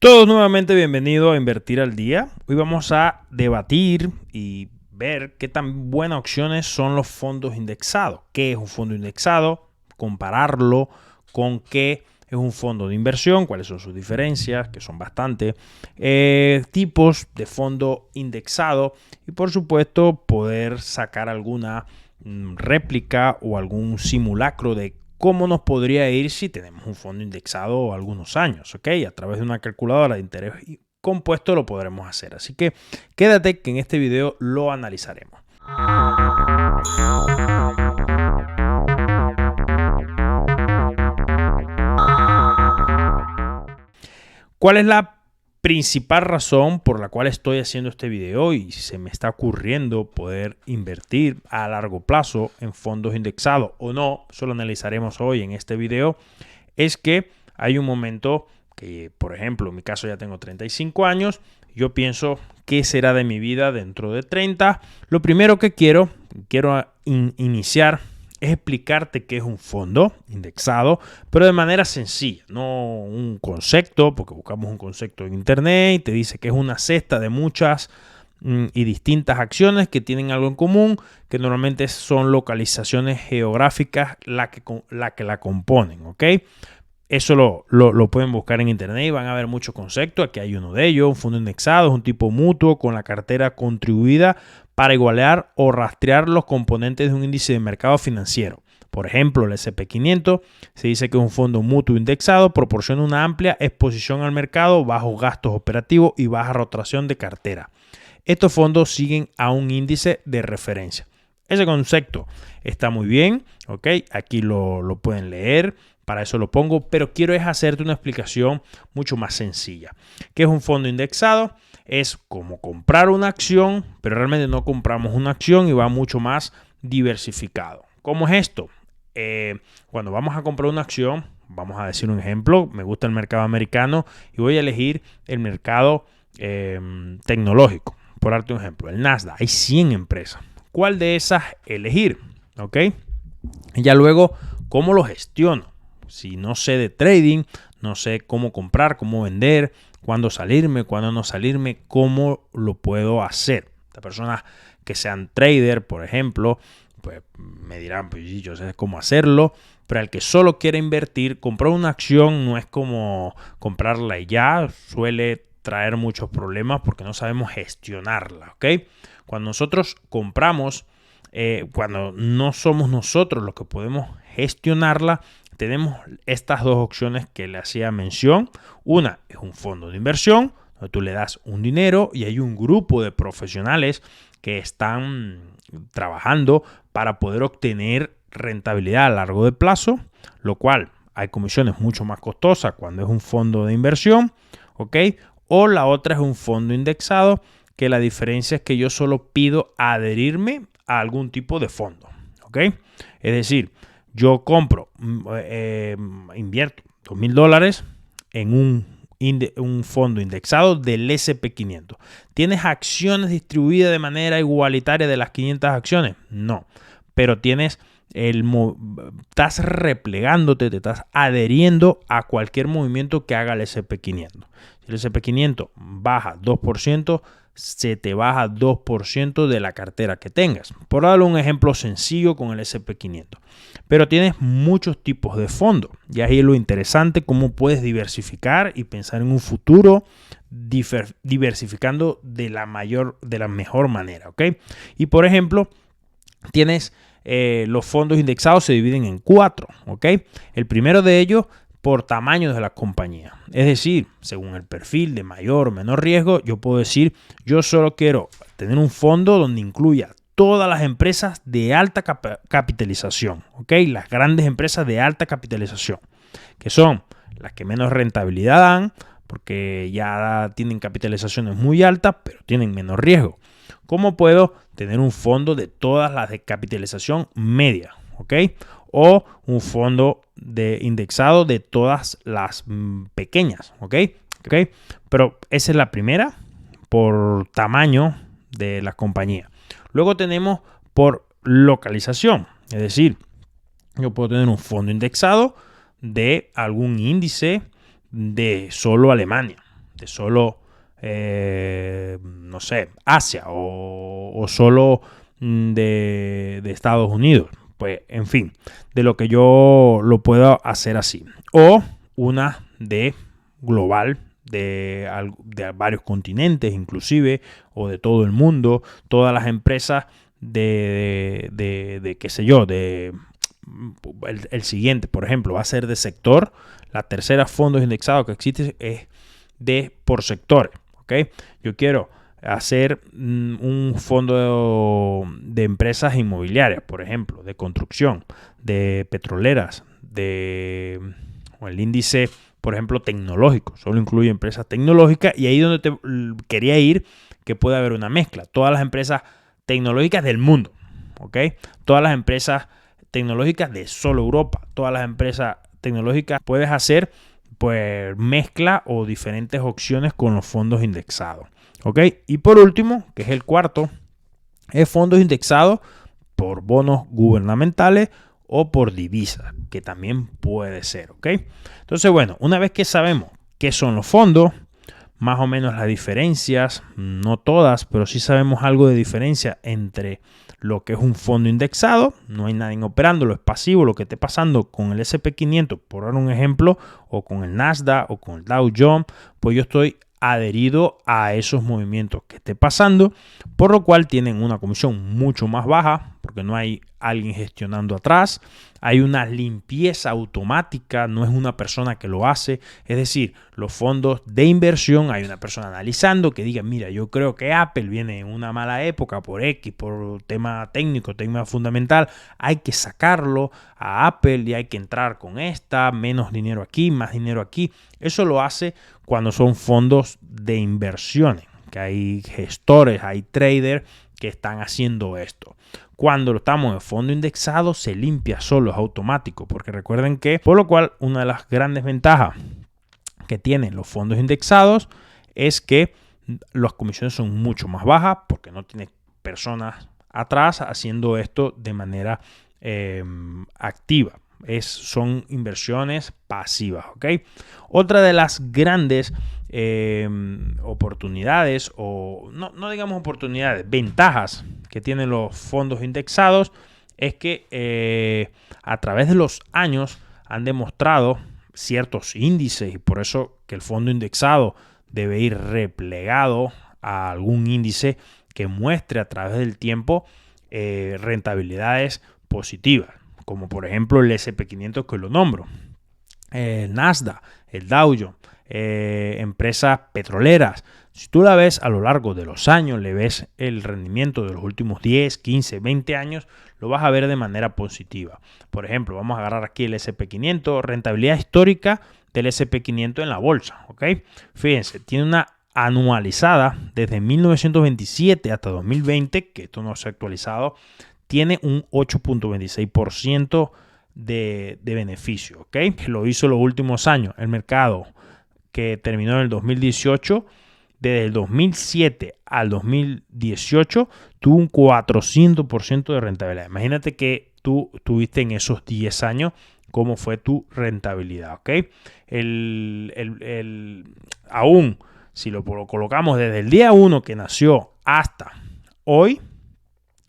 Todos nuevamente bienvenidos a Invertir al Día. Hoy vamos a debatir y ver qué tan buenas opciones son los fondos indexados. ¿Qué es un fondo indexado? Compararlo con qué es un fondo de inversión, cuáles son sus diferencias, que son bastantes, tipos de fondo indexado y por supuesto poder sacar alguna réplica o algún simulacro de cómo nos podría ir si tenemos un fondo indexado algunos años, ¿ok? A través de una calculadora de interés compuesto lo podremos hacer. Así que quédate que en este video lo analizaremos. ¿Cuál es la principal razón por la cual estoy haciendo este video y se me está ocurriendo poder invertir a largo plazo en fondos indexados o no? Eso lo analizaremos hoy en este video. Es que hay un momento que, por ejemplo, en mi caso ya tengo 35 años. Yo pienso, ¿qué será de mi vida dentro de 30? Lo primero que quiero iniciar es explicarte qué es un fondo indexado, pero de manera sencilla, no un concepto, porque buscamos un concepto en internet y te dice que es una cesta de muchas y distintas acciones que tienen algo en común, que normalmente son localizaciones geográficas la que la componen, ¿ok? Eso lo pueden buscar en internet y van a ver muchos conceptos. Aquí hay uno de ellos. Un fondo indexado es un tipo mutuo con la cartera contribuida para igualar o rastrear los componentes de un índice de mercado financiero. Por ejemplo, el S&P 500 se dice que un fondo mutuo indexado proporciona una amplia exposición al mercado, bajos gastos operativos y baja rotación de cartera. Estos fondos siguen a un índice de referencia. Ese concepto está muy bien, ¿ok? Aquí lo pueden leer. Para eso lo pongo, pero quiero es hacerte una explicación mucho más sencilla. ¿Qué es un fondo indexado? Es como comprar una acción, pero realmente no compramos una acción y va mucho más diversificado. ¿Cómo es esto? Cuando vamos a comprar una acción, vamos a decir un ejemplo, me gusta el mercado americano y voy a elegir el mercado tecnológico. Por darte un ejemplo, el Nasdaq, hay 100 empresas. ¿Cuál de esas elegir? ¿Ok? Y ya luego, ¿cómo lo gestiono? Si no sé de trading, no sé cómo comprar, cómo vender, cuándo salirme, cuándo no salirme, cómo lo puedo hacer. Las personas que sean trader, por ejemplo, pues me dirán, pues yo sé cómo hacerlo, pero al que solo quiere invertir, comprar una acción no es como comprarla y ya, suele traer muchos problemas porque no sabemos gestionarla, ¿ok? Cuando nosotros compramos, cuando no somos nosotros los que podemos gestionarla, tenemos estas dos opciones que le hacía mención. Una es un fondo de inversión, donde tú le das un dinero y hay un grupo de profesionales que están trabajando para poder obtener rentabilidad a largo de plazo, lo cual hay comisiones mucho más costosas cuando es un fondo de inversión, ¿ok? O la otra es un fondo indexado, que la diferencia es que yo solo pido adherirme a algún tipo de fondo, ¿ok? Es decir, yo compro, invierto $2,000 en un fondo indexado del S&P 500. ¿Tienes acciones distribuidas de manera igualitaria de las 500 acciones? No, pero estás replegándote, te estás adheriendo a cualquier movimiento que haga el S&P 500. Si el S&P 500 baja 2%, se te baja 2% de la cartera que tengas. Por darle un ejemplo sencillo con el S&P 500. Pero tienes muchos tipos de fondos. Y ahí es lo interesante, cómo puedes diversificar y pensar en un futuro diversificando de la mejor manera, ¿ok? Y por ejemplo, tienes los fondos indexados se dividen en 4, ¿ok? El primero de ellos por tamaño de la compañía. Es decir, según el perfil de mayor o menor riesgo, yo puedo decir, yo solo quiero tener un fondo donde incluya todas las empresas de alta capitalización, ¿ok? Las grandes empresas de alta capitalización, que son las que menos rentabilidad dan, porque ya tienen capitalizaciones muy altas, pero tienen menos riesgo. ¿Cómo puedo tener un fondo de todas las de capitalización media? ¿Ok? O un fondo de indexado de todas las pequeñas. ¿Ok? Pero esa es la primera por tamaño de la compañía. Luego tenemos por localización. Es decir, yo puedo tener un fondo indexado de algún índice de solo Alemania, de solo, no sé, Asia o solo de Estados Unidos. Pues, en fin, de lo que yo lo puedo hacer así. O una de global, de varios continentes inclusive, o de todo el mundo, todas las empresas de qué sé yo, el siguiente, por ejemplo, va a ser de sector. La tercera fondos indexados que existe es por sectores, ¿ok? Yo quiero hacer un fondo de empresas inmobiliarias, por ejemplo, de construcción, de petroleras, o el índice, por ejemplo, tecnológico, solo incluye empresas tecnológicas, y ahí donde te quería ir, que puede haber una mezcla, todas las empresas tecnológicas del mundo, ¿ok? Todas las empresas tecnológicas de solo Europa, todas las empresas tecnológicas, puedes hacer pues mezcla o diferentes opciones con los fondos indexados, ¿ok? Y por último, que es el cuarto, es fondos indexados por bonos gubernamentales o por divisas, que también puede ser, ¿ok? Entonces, bueno, una vez que sabemos qué son los fondos, más o menos las diferencias, no todas, pero sí sabemos algo de diferencia entre lo que es un fondo indexado, no hay nadie operándolo, es pasivo, lo que esté pasando con el S&P 500, por dar un ejemplo, o con el Nasdaq o con el Dow Jones, pues yo estoy adherido a esos movimientos que esté pasando, por lo cual tienen una comisión mucho más baja, porque no hay alguien gestionando atrás, hay una limpieza automática, no es una persona que lo hace, es decir, los fondos de inversión, hay una persona analizando que diga, mira, yo creo que Apple viene en una mala época por X, por tema técnico, tema fundamental, hay que sacarlo a Apple y hay que entrar con esta, menos dinero aquí, más dinero aquí. Eso lo hace cuando son fondos de inversiones, que hay gestores, hay traders que están haciendo esto. Cuando estamos en fondo indexado se limpia solo, es automático, porque recuerden que, por lo cual, una de las grandes ventajas que tienen los fondos indexados es que las comisiones son mucho más bajas, porque no tiene personas atrás haciendo esto de manera activa. Son inversiones pasivas, ¿ok? Otra de las grandes oportunidades, o no digamos oportunidades, ventajas que tienen los fondos indexados es que a través de los años han demostrado ciertos índices, y por eso que el fondo indexado debe ir replegado a algún índice que muestre a través del tiempo rentabilidades positivas, como por ejemplo el S&P 500 que lo nombro, el Nasdaq, el Dow Jones, empresas petroleras. Si tú la ves a lo largo de los años, le ves el rendimiento de los últimos 10, 15, 20 años, lo vas a ver de manera positiva. Por ejemplo, vamos a agarrar aquí el S&P 500, rentabilidad histórica del S&P 500 en la bolsa, ¿ok? Fíjense, tiene una anualizada desde 1927 hasta 2020, que esto no se ha actualizado, tiene un 8.26% de beneficio, ¿ok? Lo hizo los últimos años. El mercado que terminó en el 2018, desde el 2007 al 2018, tuvo un 400% de rentabilidad. Imagínate que tú tuviste en esos 10 años cómo fue tu rentabilidad, ¿ok? Aún si lo colocamos desde el día 1 que nació hasta hoy,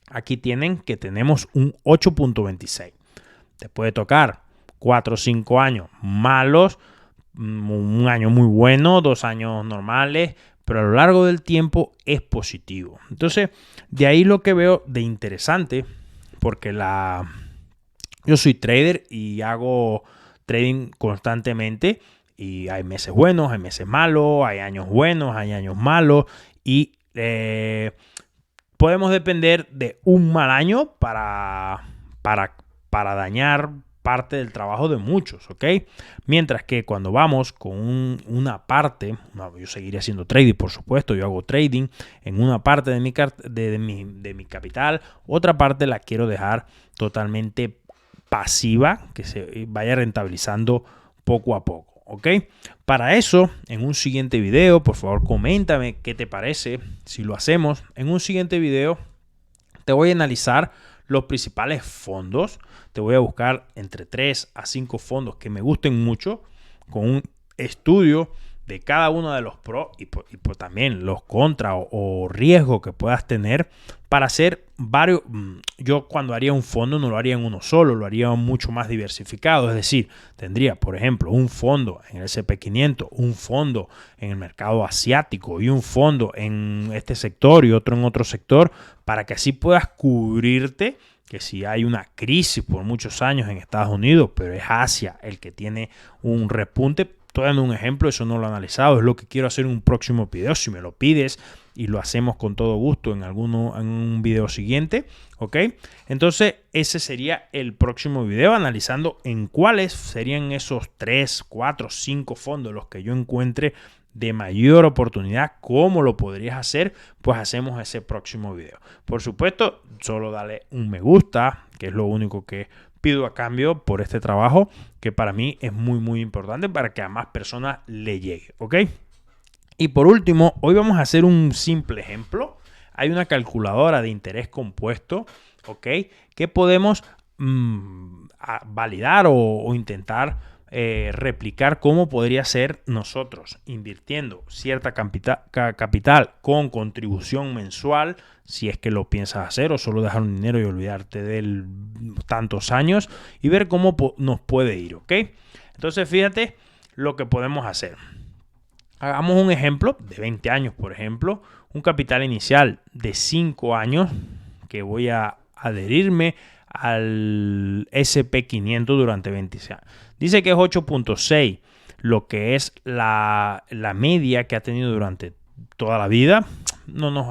aquí tienen que tenemos un 8.26. Te puede tocar 4 o 5 años malos, un año muy bueno, 2 años normales, pero a lo largo del tiempo es positivo. Entonces, de ahí lo que veo de interesante, porque yo soy trader y hago trading constantemente, y hay meses buenos, hay meses malos, hay años buenos, hay años malos, y podemos depender de un mal año para dañar parte del trabajo de muchos, ¿ok? Mientras que cuando vamos con una parte, yo seguiré haciendo trading, por supuesto, yo hago trading en una parte de mi capital, otra parte la quiero dejar totalmente pasiva, que se vaya rentabilizando poco a poco, ¿ok? Para eso, en un siguiente video, por favor, coméntame qué te parece si lo hacemos. En un siguiente video te voy a analizar los principales fondos. Te voy a buscar entre 3 a 5 fondos que me gusten mucho, con un estudio de cada uno de los pros y también los contras o riesgos que puedas tener para hacer varios. Yo cuando haría un fondo no lo haría en uno solo, lo haría mucho más diversificado. Es decir, tendría, por ejemplo, un fondo en el S&P 500, un fondo en el mercado asiático y un fondo en este sector y otro en otro sector, para que así puedas cubrirte que si hay una crisis por muchos años en Estados Unidos, pero es Asia el que tiene un repunte. Estoy dando un ejemplo, eso no lo he analizado, es lo que quiero hacer en un próximo video. Si me lo pides y lo hacemos con todo gusto en un video siguiente, ¿ok? Entonces ese sería el próximo video, analizando en cuáles serían esos 3, 4, 5 fondos los que yo encuentre de mayor oportunidad. ¿Cómo lo podrías hacer? Pues hacemos ese próximo video. Por supuesto, solo dale un me gusta, que es lo único que pido a cambio por este trabajo, que para mí es muy importante para que a más personas le llegue, ¿ok? Y por último, hoy vamos a hacer un simple ejemplo. Hay una calculadora de interés compuesto, ¿ok? Que podemos validar o intentar replicar cómo podría ser nosotros invirtiendo cierta capital con contribución mensual, si es que lo piensas hacer, o solo dejar un dinero y olvidarte de él tantos años, y ver cómo nos puede ir, ¿ok? Entonces fíjate lo que podemos hacer. Hagamos un ejemplo de 20 años, por ejemplo, un capital inicial de 5 años que voy a adherirme al S&P 500 durante 20 años. Dice que es 8.6, lo que es la media que ha tenido durante toda la vida. No nos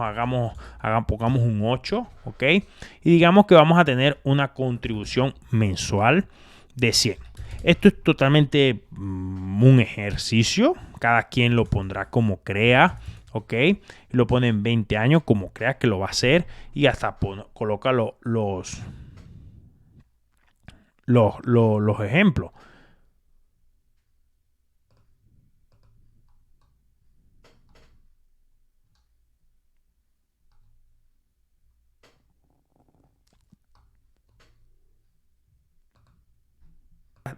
pongamos un 8, ¿ok? Y digamos que vamos a tener una contribución mensual de 100. Esto es totalmente un ejercicio. Cada quien lo pondrá como crea, ¿ok? Lo pone en 20 años como crea que lo va a hacer y hasta coloca los ejemplos.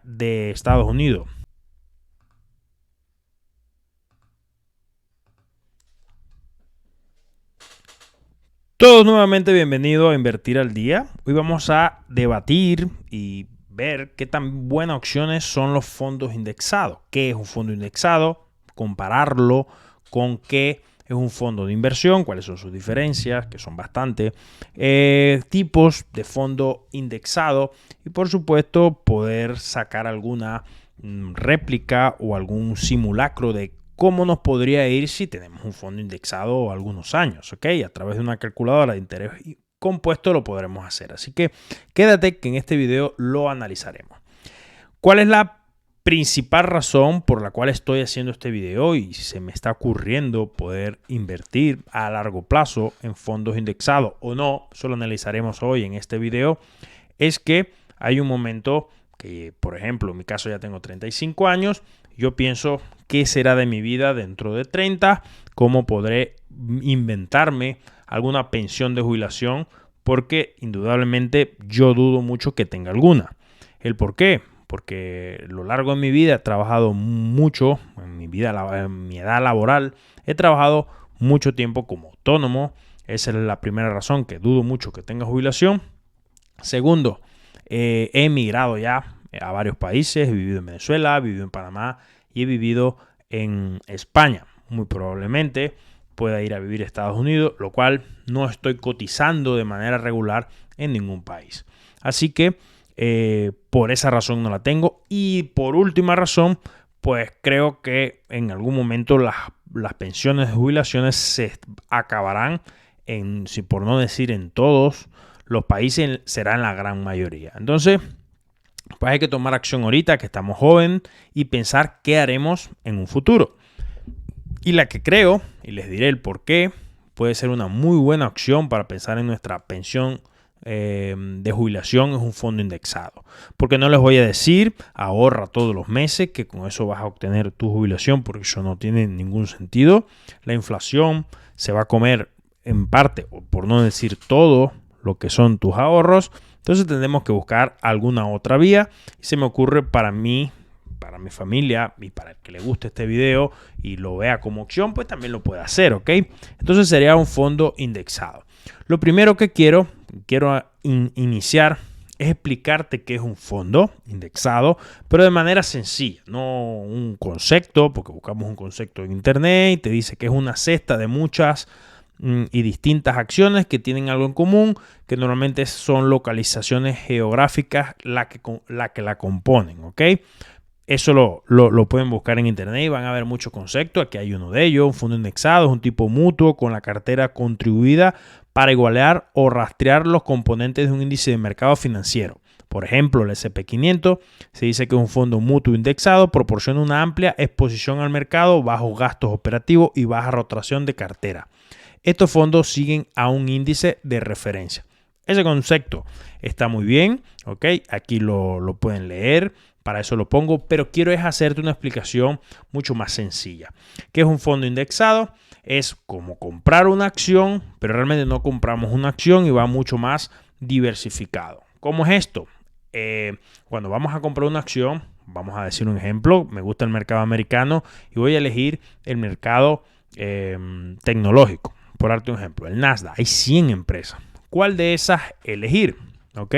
De Estados Unidos. Todos nuevamente bienvenidos a Invertir al Día. Hoy vamos a debatir y ver qué tan buenas opciones son los fondos indexados. ¿Qué es un fondo indexado? Compararlo con qué es un fondo de inversión, cuáles son sus diferencias, que son bastantes, tipos de fondo indexado y por supuesto poder sacar alguna réplica o algún simulacro de cómo nos podría ir si tenemos un fondo indexado algunos años, ¿ok? A través de una calculadora de interés compuesto lo podremos hacer. Así que quédate que en este video lo analizaremos. ¿Cuál es la principal razón por la cual estoy haciendo este video y se me está ocurriendo poder invertir a largo plazo en fondos indexados o no? Eso lo analizaremos hoy en este video. Es que hay un momento que, por ejemplo, en mi caso ya tengo 35 años. Yo pienso qué será de mi vida dentro de 30, cómo podré inventarme alguna pensión de jubilación, porque indudablemente yo dudo mucho que tenga alguna. ¿El por qué? Porque a lo largo de mi vida he trabajado mucho, en mi edad laboral, he trabajado mucho tiempo como autónomo. Esa es la primera razón que dudo mucho que tenga jubilación. Segundo, he emigrado ya a varios países, he vivido en Venezuela, he vivido en Panamá y he vivido en España. Muy probablemente pueda ir a vivir a Estados Unidos, lo cual no estoy cotizando de manera regular en ningún país. Así que por esa razón no la tengo. Y por última razón, pues creo que en algún momento las pensiones de jubilaciones se acabarán si por no decir en todos los países, será en la gran mayoría. Entonces, pues hay que tomar acción ahorita que estamos jóvenes y pensar qué haremos en un futuro. Y la que creo, y les diré el por qué, puede ser una muy buena opción para pensar en nuestra pensión de jubilación, es un fondo indexado. Porque no les voy a decir ahorra todos los meses, que con eso vas a obtener tu jubilación, porque eso no tiene ningún sentido. La inflación se va a comer en parte, o por no decir todo, lo que son tus ahorros. Entonces tendremos que buscar alguna otra vía y se me ocurre para mí para mi familia y para el que le guste este video y lo vea como opción, pues también lo puede hacer, ¿ok? Entonces sería un fondo indexado. Lo primero que quiero iniciar es explicarte qué es un fondo indexado, pero de manera sencilla, no un concepto, porque buscamos un concepto en internet y te dice que es una cesta de muchas y distintas acciones que tienen algo en común, que normalmente son localizaciones geográficas la que la componen, ¿ok? Eso lo pueden buscar en internet y van a ver muchos conceptos. Aquí hay uno de ellos. Un fondo indexado es un tipo mutuo con la cartera contribuida para igualar o rastrear los componentes de un índice de mercado financiero. Por ejemplo, el S&P 500 se dice que es un fondo mutuo indexado, proporciona una amplia exposición al mercado, bajos gastos operativos y baja rotación de cartera. Estos fondos siguen a un índice de referencia. Ese concepto está muy bien, ¿ok? Aquí lo pueden leer. Para eso lo pongo, pero quiero es hacerte una explicación mucho más sencilla. ¿Qué es un fondo indexado? Es como comprar una acción, pero realmente no compramos una acción y va mucho más diversificado. ¿Cómo es esto? Cuando vamos a comprar una acción, vamos a decir un ejemplo, me gusta el mercado americano y voy a elegir el mercado tecnológico. Por darte un ejemplo, el Nasdaq, hay 100 empresas. ¿Cuál de esas elegir? ¿Ok?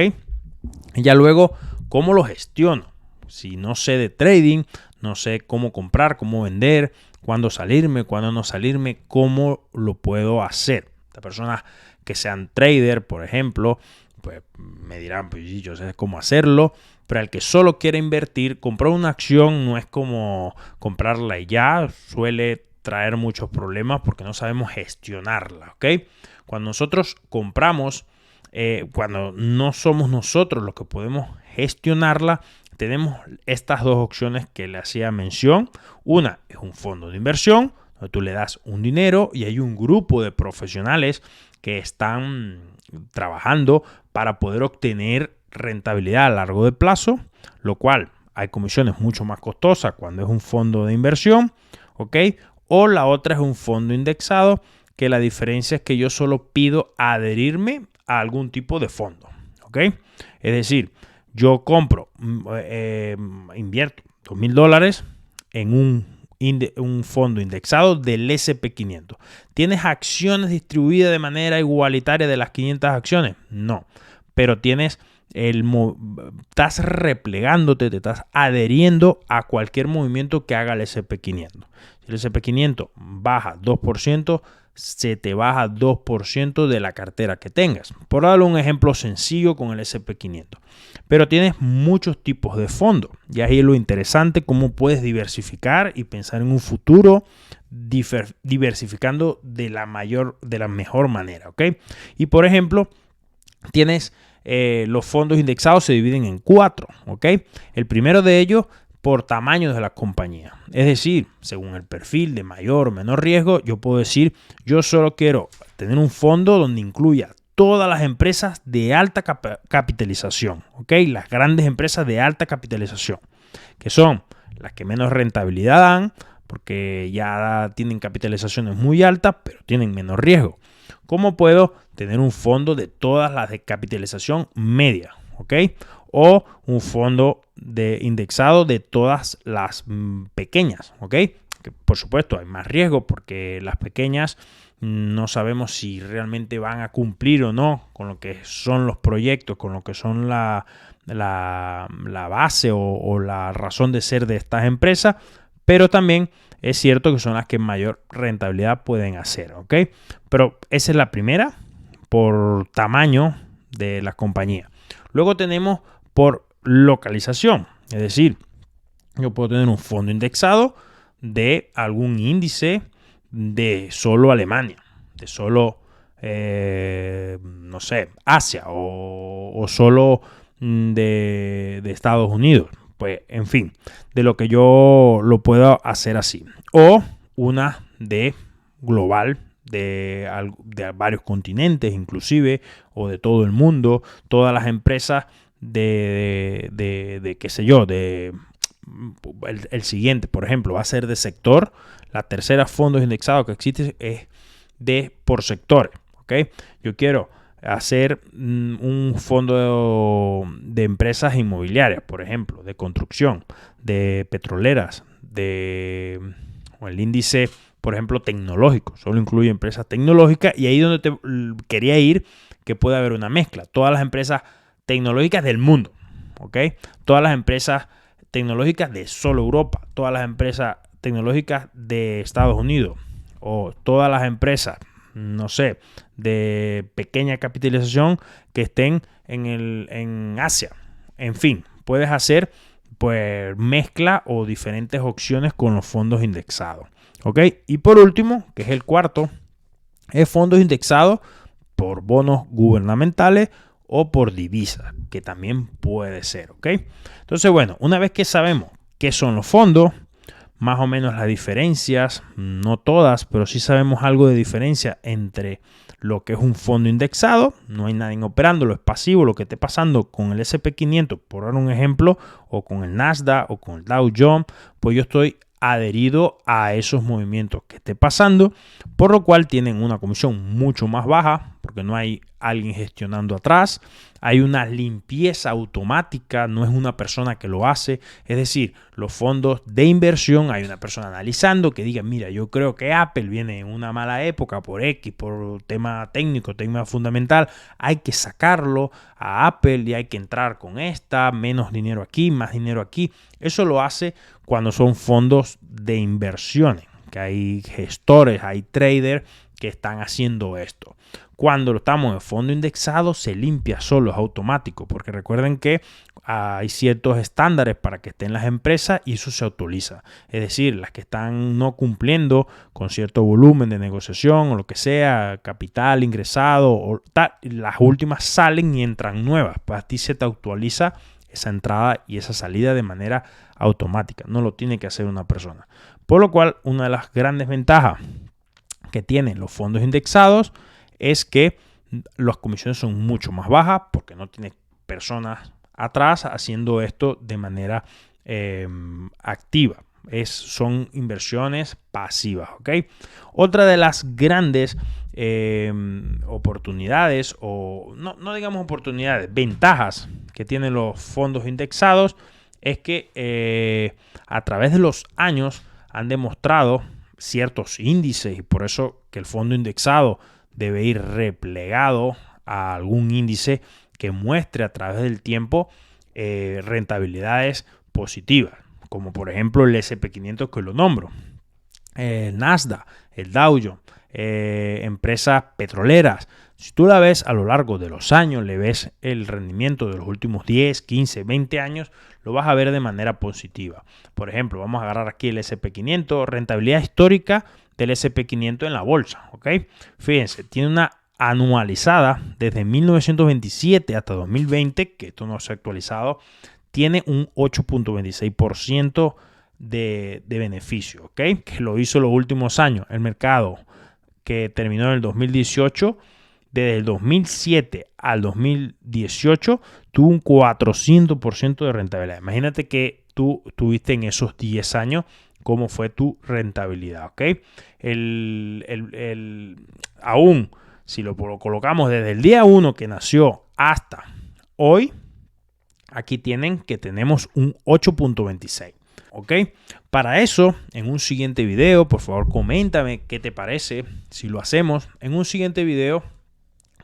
Y ya luego, ¿cómo lo gestiono? Si no sé de trading, no sé cómo comprar, cómo vender, cuándo salirme, cuándo no salirme, ¿cómo lo puedo hacer? Las personas que sean trader, por ejemplo, pues me dirán, pues sí, yo sé cómo hacerlo, pero el que solo quiere invertir, comprar una acción no es como comprarla y ya, suele traer muchos problemas porque no sabemos gestionarla, ¿ok? Cuando nosotros compramos, cuando no somos nosotros los que podemos gestionarla, tenemos estas dos opciones que le hacía mención. Una es un fondo de inversión, donde tú le das un dinero y hay un grupo de profesionales que están trabajando para poder obtener rentabilidad a largo de plazo, lo cual hay comisiones mucho más costosas cuando es un fondo de inversión, ¿ok? O la otra es un fondo indexado, que la diferencia es que yo solo pido adherirme a algún tipo de fondo, ¿ok? Es decir, yo compro, invierto $2,000 en un fondo indexado del S&P 500. ¿Tienes acciones distribuidas de manera igualitaria de las 500 acciones? No, pero estás replegándote, te estás adheriendo a cualquier movimiento que haga el S&P 500. Si el S&P 500 baja 2%, se te baja 2% de la cartera que tengas. Por darle un ejemplo sencillo con el S&P 500. Pero tienes muchos tipos de fondos. Y ahí es lo interesante, cómo puedes diversificar y pensar en un futuro diversificando de la mejor manera, ¿ok? Y por ejemplo, tienes los fondos indexados se dividen en 4, ¿ok? El primero de ellos por tamaño de la compañía. Es decir, según el perfil de mayor o menor riesgo, yo puedo decir, yo solo quiero tener un fondo donde incluya todas las empresas de alta capitalización, ¿ok? Las grandes empresas de alta capitalización, que son las que menos rentabilidad dan, porque ya tienen capitalizaciones muy altas, pero tienen menor riesgo. ¿Cómo puedo tener un fondo de todas las de capitalización media, ¿ok? O un fondo indexado de todas las pequeñas, ¿ok? Que por supuesto hay más riesgo porque las pequeñas no sabemos si realmente van a cumplir o no con lo que son los proyectos, con lo que son la base o la razón de ser de estas empresas, pero también es cierto que son las que mayor rentabilidad pueden hacer, ¿ok? Pero esa es la primera por tamaño de la compañía. Luego tenemos por localización, es decir, yo puedo tener un fondo indexado de algún índice de solo Alemania, de solo, no sé, Asia o solo de Estados Unidos. Pues, en fin, de lo que yo lo puedo hacer así. O una de global, de varios continentes inclusive, o de todo el mundo, todas las empresas de qué sé yo, el siguiente, por ejemplo, va a ser de sector. La tercera fondos indexados que existe es por sectores, ¿ok? Yo quiero hacer un fondo de empresas inmobiliarias, por ejemplo, de construcción, de petroleras, o el índice, por ejemplo, tecnológico, solo incluye empresas tecnológicas, y ahí donde te quería ir, que puede haber una mezcla, todas las empresas tecnológicas del mundo, ¿ok? Todas las empresas tecnológicas de solo Europa, todas las empresas tecnológicas de Estados Unidos, o todas las empresas, no sé, de pequeña capitalización que estén en Asia. En fin, puedes hacer pues mezcla o diferentes opciones con los fondos indexados. ¿Ok? Y por último, que es el cuarto, es fondos indexados por bonos gubernamentales o por divisas, que también puede ser. ¿Ok? Entonces, bueno, una vez que sabemos qué son los fondos, más o menos las diferencias, no todas, pero sí sabemos algo de diferencia entre lo que es un fondo indexado, no hay nadie operándolo, es pasivo, lo que esté pasando con el S&P 500, por dar un ejemplo, o con el Nasdaq o con el Dow Jones, pues yo estoy adherido a esos movimientos que esté pasando, por lo cual tienen una comisión mucho más baja, porque no hay alguien gestionando atrás, hay una limpieza automática, no es una persona que lo hace, es decir, los fondos de inversión, hay una persona analizando que diga, mira, yo creo que Apple viene en una mala época por X, por tema técnico, tema fundamental, hay que sacarlo a Apple y hay que entrar con esta, menos dinero aquí, más dinero aquí. Eso lo hace cuando son fondos de inversiones, que hay gestores, hay traders que están haciendo esto. Cuando estamos en fondo indexado se limpia solo, es automático, porque recuerden que hay ciertos estándares para que estén las empresas y eso se actualiza. Es decir, las que están no cumpliendo con cierto volumen de negociación o lo que sea, capital ingresado, o tal, las últimas salen y entran nuevas. Para ti se te actualiza esa entrada y esa salida de manera automática. No lo tiene que hacer una persona. Por lo cual, una de las grandes ventajas que tienen los fondos indexados es que las comisiones son mucho más bajas porque no tienes personas atrás haciendo esto de manera activa. Son inversiones pasivas. ¿Okay? Otra de las grandes oportunidades, o no digamos oportunidades, ventajas que tienen los fondos indexados es que a través de los años han demostrado ciertos índices, y por eso que el fondo indexado debe ir replegado a algún índice que muestre a través del tiempo rentabilidades positivas, como por ejemplo el S&P 500 que lo nombro, el Nasdaq, el Dow Jones, empresas petroleras. Si tú la ves a lo largo de los años, le ves el rendimiento de los últimos 10, 15, 20 años, lo vas a ver de manera positiva. Por ejemplo, vamos a agarrar aquí el S&P 500, rentabilidad histórica del S&P 500 en la bolsa. ¿Ok? Fíjense, tiene una anualizada desde 1927 hasta 2020, que esto no se ha actualizado, tiene un 8.26% de beneficio, ¿ok? Que lo hizo los últimos años. El mercado que terminó en el 2018, desde el 2007 al 2018, tuvo un 400% de rentabilidad. Imagínate que tú tuviste en esos 10 años cómo fue tu rentabilidad, ¿ok? Aún si lo colocamos desde el día 1 que nació hasta hoy, aquí tienen que tenemos un 8.26. ¿Ok? Para eso, en un siguiente video, por favor, coméntame qué te parece si lo hacemos. En un siguiente video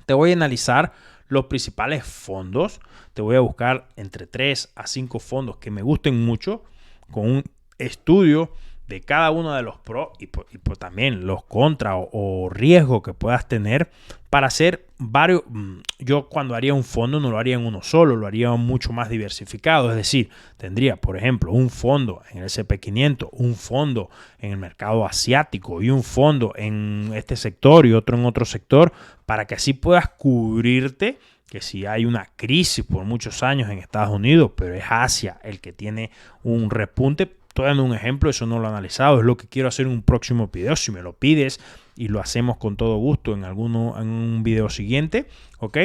te voy a analizar los principales fondos. Te voy a buscar entre 3 a 5 fondos que me gusten mucho, con un estudio de cada uno de los pros y también los contras o riesgos que puedas tener para hacer varios. Yo cuando haría un fondo no lo haría en uno solo, lo haría mucho más diversificado. Es decir, tendría, por ejemplo, un fondo en el S&P 500, un fondo en el mercado asiático y un fondo en este sector y otro en otro sector, para que así puedas cubrirte que si hay una crisis por muchos años en Estados Unidos, pero es Asia el que tiene un repunte. Estoy dando un ejemplo, eso no lo he analizado, es lo que quiero hacer en un próximo video. Si me lo pides y lo hacemos con todo gusto en un video siguiente, ¿ok?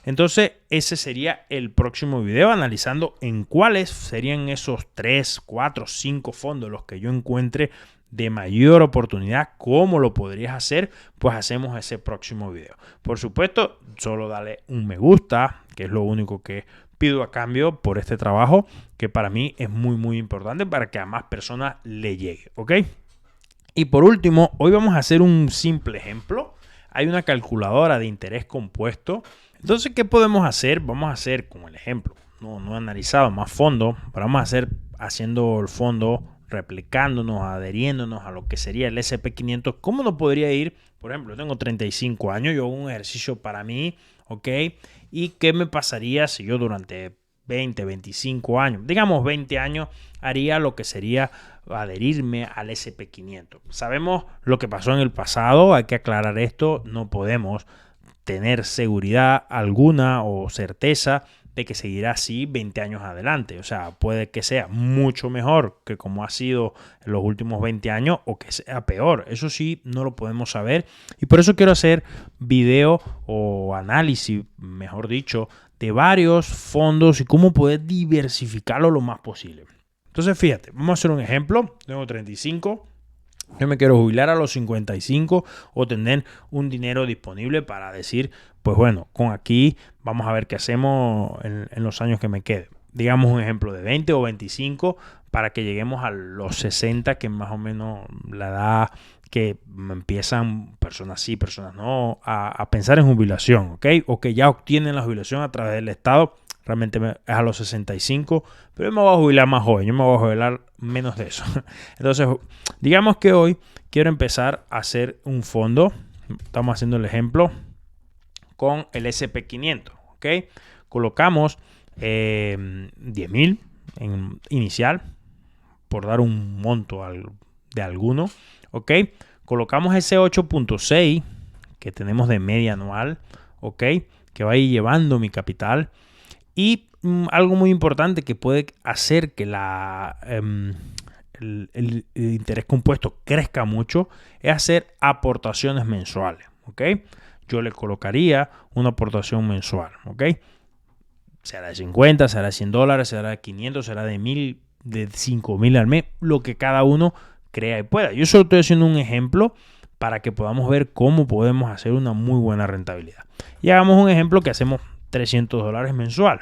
Entonces ese sería el próximo video, analizando en cuáles serían esos 3, 4, 5 fondos los que yo encuentre de mayor oportunidad, ¿cómo lo podrías hacer? Pues hacemos ese próximo video. Por supuesto, solo dale un me gusta, que es lo único que pido a cambio por este trabajo, que para mí es muy importante para que a más personas le llegue, ¿ok? Y por último, hoy vamos a hacer un simple ejemplo. Hay una calculadora de interés compuesto. Entonces, ¿qué podemos hacer? Vamos a hacer como el ejemplo. No he analizado más fondo, pero vamos a hacer haciendo el fondo, replicándonos, adheriéndonos a lo que sería el SP500. ¿Cómo nos podría ir? Por ejemplo, yo tengo 35 años, yo hago un ejercicio para mí, ¿ok? ¿Y qué me pasaría si yo durante 20, 25 años, digamos 20 años, haría lo que sería adherirme al SP500? Sabemos lo que pasó en el pasado, hay que aclarar esto, no podemos tener seguridad alguna o certeza de que seguirá así 20 años adelante. O sea, puede que sea mucho mejor que como ha sido en los últimos 20 años o que sea peor. Eso sí, no lo podemos saber. Y por eso quiero hacer video o análisis, mejor dicho, de varios fondos y cómo poder diversificarlo lo más posible. Entonces, fíjate, vamos a hacer un ejemplo. Tengo 35. Yo me quiero jubilar a los 55 o tener un dinero disponible para decir, pues bueno, con aquí vamos a ver qué hacemos en los años que me queden. Digamos un ejemplo de 20 o 25 para que lleguemos a los 60, que es más o menos la edad que empiezan personas sí, personas no, a pensar en jubilación, ¿ok? O que ya obtienen la jubilación a través del Estado. Realmente es a los 65, pero yo me voy a jubilar más joven, yo me voy a jubilar menos de eso. Entonces, digamos que hoy quiero empezar a hacer un fondo. Estamos haciendo el ejemplo con el SP500, ¿ok? Colocamos 10,000 en inicial, por dar un monto de alguno, ¿ok? Colocamos ese 8.6 que tenemos de media anual, ¿ok? Que va a ir llevando mi capital. Y algo muy importante que puede hacer que el interés compuesto crezca mucho es hacer aportaciones mensuales, ¿ok? Yo le colocaría una aportación mensual, ¿ok? Será de 50, será de $100, será de 500, será de 1,000, de 5,000 al mes, lo que cada uno crea y pueda. Yo solo estoy haciendo un ejemplo para que podamos ver cómo podemos hacer una muy buena rentabilidad. Y hagamos un ejemplo que hacemos $300 mensual.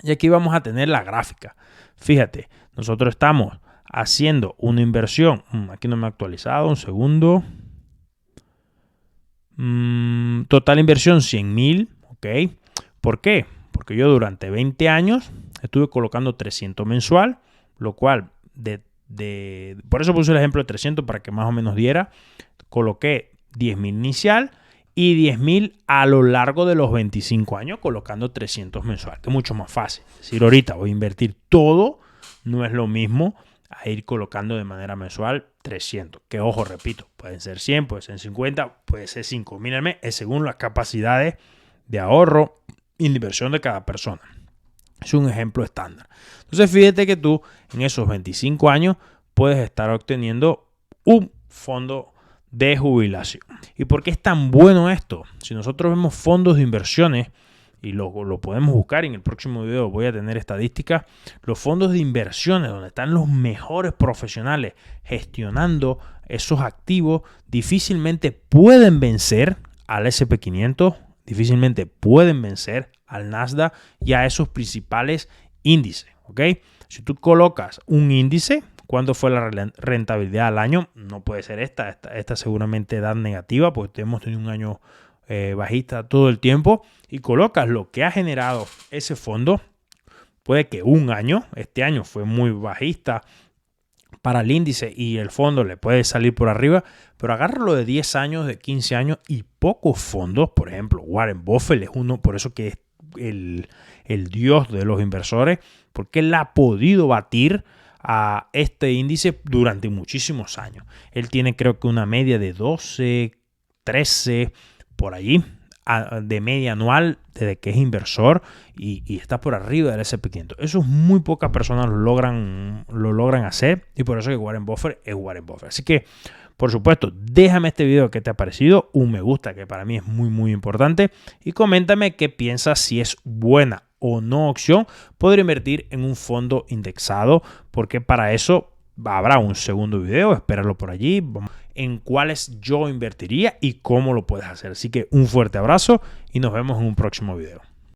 Y aquí vamos a tener la gráfica. Fíjate, nosotros estamos haciendo una inversión. Aquí no me ha actualizado, un segundo. Total inversión 100,000, ¿ok? ¿Por qué? Porque yo durante 20 años estuve colocando 300 mensual, lo cual por eso puse el ejemplo de 300 para que más o menos diera. Coloqué 10,000 inicial y 10,000 a lo largo de los 25 años colocando 300 mensual, que es mucho más fácil. Es decir, ahorita voy a invertir todo, no es lo mismo a ir colocando de manera mensual 300. Que ojo, repito, pueden ser 100, pueden ser 50, puede ser 5,000 al mes, es según las capacidades de ahorro y de inversión de cada persona. Es un ejemplo estándar. Entonces, fíjate que tú en esos 25 años puedes estar obteniendo un fondo de jubilación. ¿Y por qué es tan bueno esto? Si nosotros vemos fondos de inversiones, y lo podemos buscar en el próximo video, voy a tener estadísticas, los fondos de inversiones donde están los mejores profesionales gestionando esos activos, difícilmente pueden vencer al SP500, difícilmente pueden vencer al Nasdaq y a esos principales índices, ¿ok? Si tú colocas un índice, ¿cuánto fue la rentabilidad al año? No puede ser esta seguramente edad negativa, porque hemos tenido un año bajista todo el tiempo, y colocas lo que ha generado ese fondo. Puede que un año, este año fue muy bajista para el índice y el fondo le puede salir por arriba, pero agárralo de 10 años, de 15 años y pocos fondos. Por ejemplo, Warren Buffett es uno, por eso que es el dios de los inversores, porque él ha podido batir a este índice durante muchísimos años. Él tiene, creo que, una media de 12, 13 por allí de media anual desde que es inversor, y está por arriba del SP500. Eso muy pocas personas lo logran hacer, y por eso que Warren Buffett es Warren Buffett. Así que, por supuesto, déjame este video que te ha parecido, un me gusta, que para mí es muy importante, y coméntame qué piensas, si es buena o no opción poder invertir en un fondo indexado, porque para eso habrá un segundo video, espéralo por allí, en cuáles yo invertiría y cómo lo puedes hacer. Así que un fuerte abrazo y nos vemos en un próximo video.